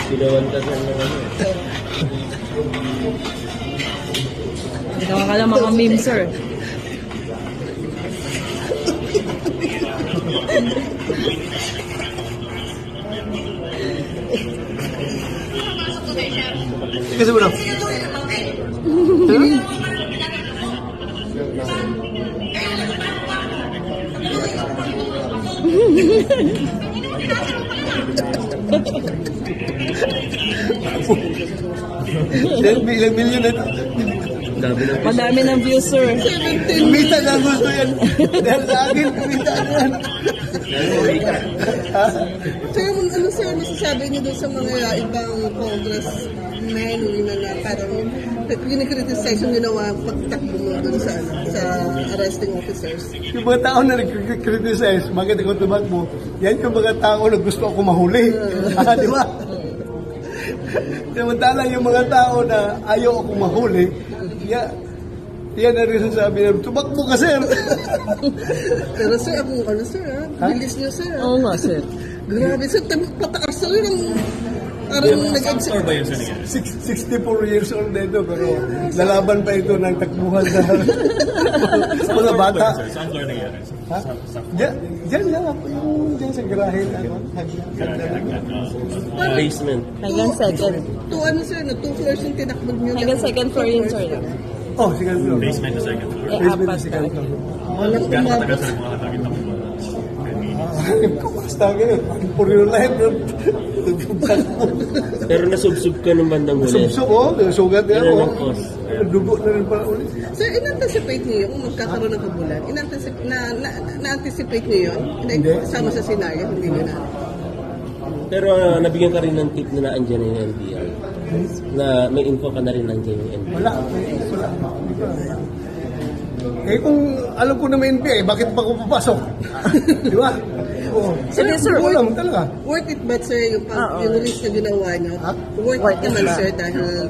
Pinawantasan na kami. Ginawa ka lang mga meme, sir. Kasi mo lang. Ilang milyon na ito. Madami ng views, sir. Kumita na gusto yan. Dahil sa akin, kumita na yan. Sir, ano sir, masasabi niyo doon sa mga ibang congressmen na parang kinikriticize yung ginawa pagtakbo mo doon sa arresting officers? Yung mga tao na nag-criticize, bakit ako tumakbo, yan yung mga tao na gusto ako mahuli. Di ba? Samantala yung mga tao na ayaw ako mahuli, yan na rin sasabi na, tumakbo ka, sir. Pero sir, ano sir, bilis niyo sir. Oo nga, sir. Grabe sir, pataas sir yung parang nag-exit. 64 years old na ito, pero lalaban pa ito ng takbuhan sa mga bata. Saan floor nangyari? Ha? Diyan lang ako, yung diyan sa garahe. Basement. Hanggang second. Ano sir, 2 floors yung tinakbog niyo. Hanggang second floor yun, sir. Oh, second floor. Basement na second floor. Basement na Apat. second floor. Walang Gano'n umabot. tagal sa nagmakatagit ako. Basta ngayon, for your life, Pero nasubsub ka ng bandang huli. subsub, oh, sugat yan, Yan oh. ang cause. Dugo na rin pala ulit. Sir, in-anticipate niyo kung magkakaroon ng kabulan? Na-anticipate niyo yun? Hindi. Kasama sa scenario, hindi niyo na. Pero nabigyan ka rin ng tip na naandyan na yung NBI. Na may info ka na rin nandiyan yung NBI. Wala. Eh kung alam ko na may NBI, bakit pa ako papasok? Di ba? Oh. Sige, sir. Hindi ko alam talaga. Worth it ba sir yung, Oo. yung release na ginawa niyo? Ha? Worth it Worth it naman ba? sir dahil